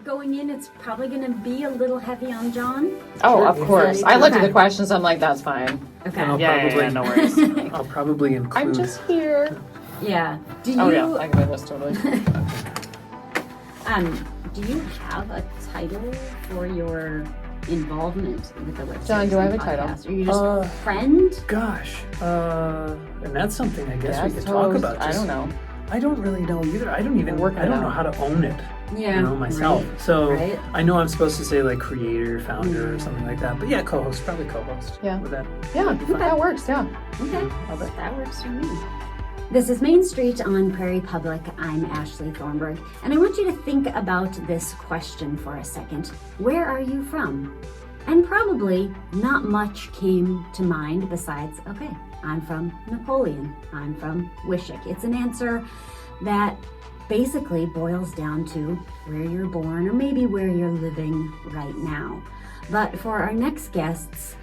going in, it's probably going to be a little heavy on John. Oh, of course. I looked at the questions. I'm like, that's fine. Okay. And Yeah, no worries. I'll probably include. I'm just here. Yeah. Do you? Oh yeah, I can do this totally. Do you have a title for your involvement with the website? John, do I have a title? Are you just friend? Gosh, and that's something I guess we could talk host, about. I don't know. I don't really know either. I don't Work it know out. how to own it. Yeah. You know, myself. Right. So Right. I know I'm supposed to say like creator, founder, or something like that. But yeah, co-host, probably co-host. Yeah. With that. Yeah, That'd be fine. that works. Yeah. Okay. I'll bet. That works for me. This is Main Street on Prairie Public. I'm Ashley Thornberg, and I want you to think about this question for a second. Where are you from? And probably not much came to mind besides, okay, I'm from Napoleon. I'm from Wishick. It's an answer that basically boils down to where you're born or maybe where you're living right now. But for our next guests,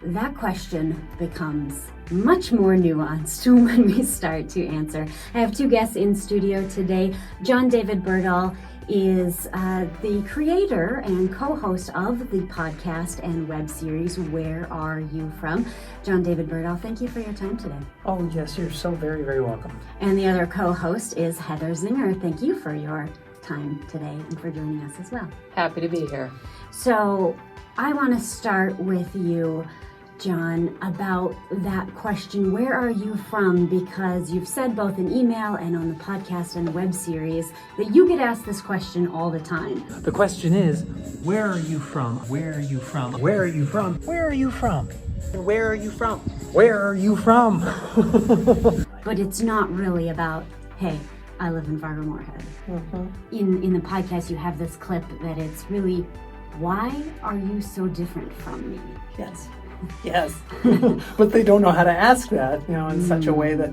that question becomes much more nuanced when we start to answer. I have two guests in studio today. John David Berdahl is the creator and co-host of the podcast and web series, Where Are You From? John David Berdahl, thank you for your time today. Oh yes, you're so very, very welcome. And the other co-host is Heather Zinger. Thank you for your time today and for joining us as well. Happy to be here. So I want to start with you, John, about that question, where are you from? Because you've said both in email and on the podcast and the web series that you get asked this question all the time. The question is, where are you from? Where are you from? Where are you from? Where are you from? Where are you from? Where are you from? But it's not really about, hey, I live in Fargo-Moorhead. Mm-hmm. In the podcast, you have this clip that it's really, why are you so different from me? Yes. Yes. But they don't know how to ask that, in such a way that,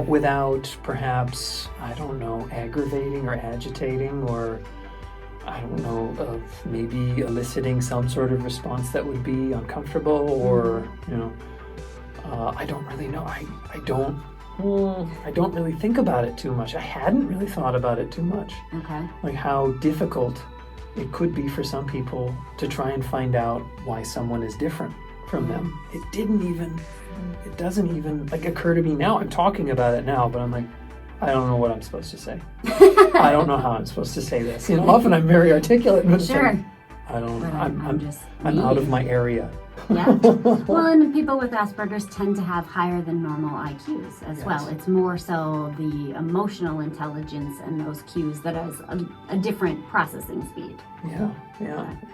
without perhaps, I don't know, aggravating or agitating or, I don't know, of maybe eliciting some sort of response that would be uncomfortable or, I don't really know. I don't really think about it too much. I hadn't really thought about it too much. Okay. Like how difficult it could be for some people to try and find out why someone is different from them. It doesn't even occur to me now. I'm talking about it now, but I'm like, I don't know what I'm supposed to say. I don't know how I'm supposed to say this. Often I'm very articulate, but Sure. I don't. But I'm just out of my area. Yeah. Well, and people with Asperger's tend to have higher than normal IQs as well. It's more so the emotional intelligence and those cues that has a different processing speed. Yeah,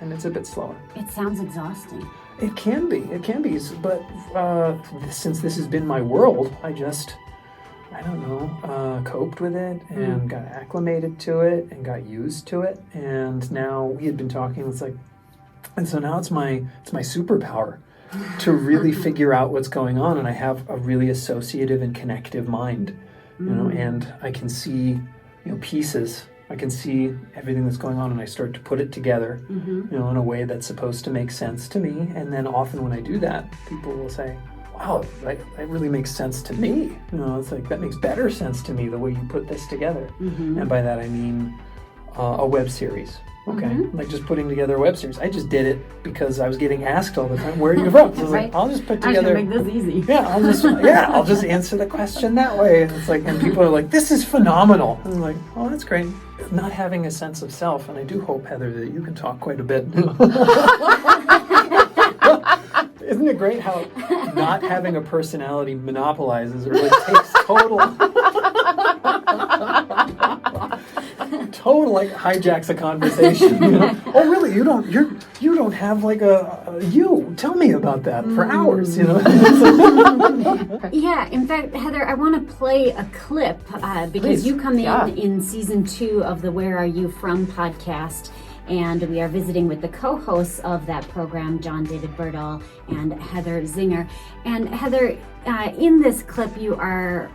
and it's a bit slower. It sounds exhausting. It can be, but since this has been my world, I don't know, coped with it and got acclimated to it and got used to it. And now we had been talking, and so now it's my superpower to really figure out what's going on. And I have a really associative and connective mind, and I can see, pieces. I can see everything that's going on, and I start to put it together, in a way that's supposed to make sense to me. And then often when I do that, people will say, wow, that really makes sense to me. It's like, that makes better sense to me, the way you put this together. And by that I mean a web series. Okay, like just putting together a web series. I just did it because I was getting asked all the time, "Where are you from?" So I was like, "I'll just put together." I should make this easy. Yeah, I'll just answer the question that way. And it's like, and people are like, "This is phenomenal." And I'm like, "Oh, that's great." Not having a sense of self, and I do hope, Heather, that you can talk quite a bit. Isn't it great how not having a personality monopolizes or takes total hijacks a conversation? Oh, really? You don't have a you? Tell me about that for hours. Yeah. In fact, Heather, I want to play a clip because Please. You come in season 2 of the Where Are You From podcast. And we are visiting with the co-hosts of that program, John David Berdahl and Heather Zinger. And Heather, in this clip, you are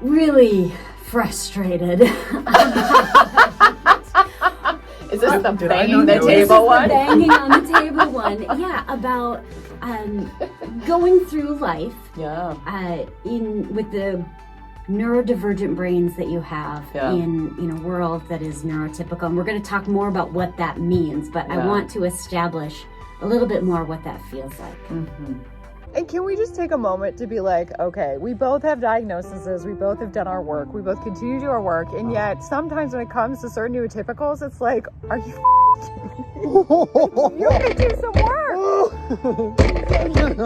really frustrated. Is this the banging the This is table one? the banging on the table one. Yeah, about going through life. Yeah. With the neurodivergent brains that you have Yeah. in a world that is neurotypical. And we're going to talk more about what that means, but I want to establish a little bit more what that feels like. Mm-hmm. And can we just take a moment to be like, okay, we both have diagnoses, we both have done our work, we both continue to do our work, and yet sometimes when it comes to certain neurotypicals, it's like, are you you could do some work.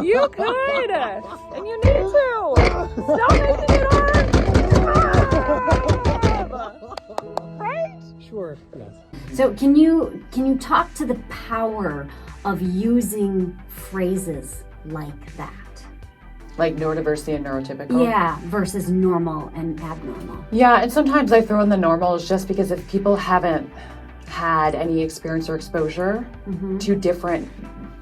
You could, and you need to. Stop making it hard. Right? Sure. Yes. So can you talk to the power of using phrases like that? Like neurodiversity and neurotypical? Yeah, versus normal and abnormal. Yeah, and sometimes I throw in the normals just because if people haven't had any experience or exposure to different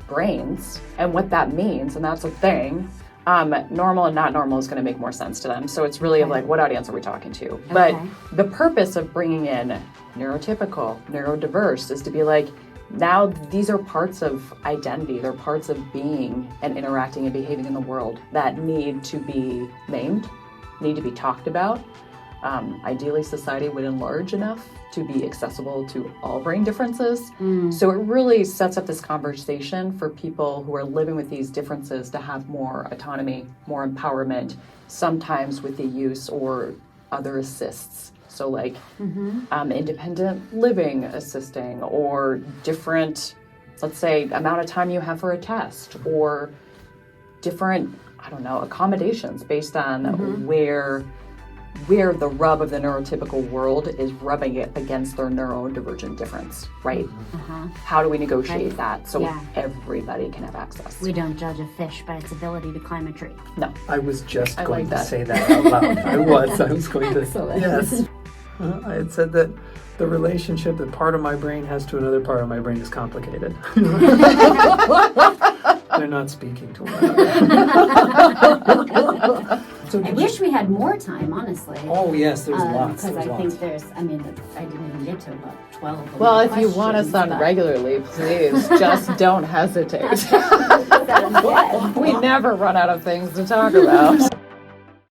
brains and what that means, and that's a thing, normal and not normal is going to make more sense to them. So it's really like, what audience are we talking to? But the purpose of bringing in neurotypical, neurodiverse is to be like, now these are parts of identity, they're parts of being and interacting and behaving in the world that need to be named, need to be talked about. Ideally, society would enlarge enough to be accessible to all brain differences. So it really sets up this conversation for people who are living with these differences to have more autonomy, more empowerment, sometimes with the use or other assists. So like independent living assisting, or different, let's say, amount of time you have for a test, or different, I don't know, accommodations based on where the rub of the neurotypical world is rubbing it against their neurodivergent difference, right? How do we negotiate that so everybody can have access? We don't judge a fish by its ability to climb a tree. No. I was just I going like to that. say that out loud. I was going to. Excellent. Yes. I had said that the relationship that part of my brain has to another part of my brain is complicated. They're not speaking to one another. So I wish we had more time, honestly. Oh yes, there's lots. Because There's I lots. think I didn't even get to about 12. Well, if you want us on but- regularly, please just don't hesitate. Sounds good. We never run out of things to talk about.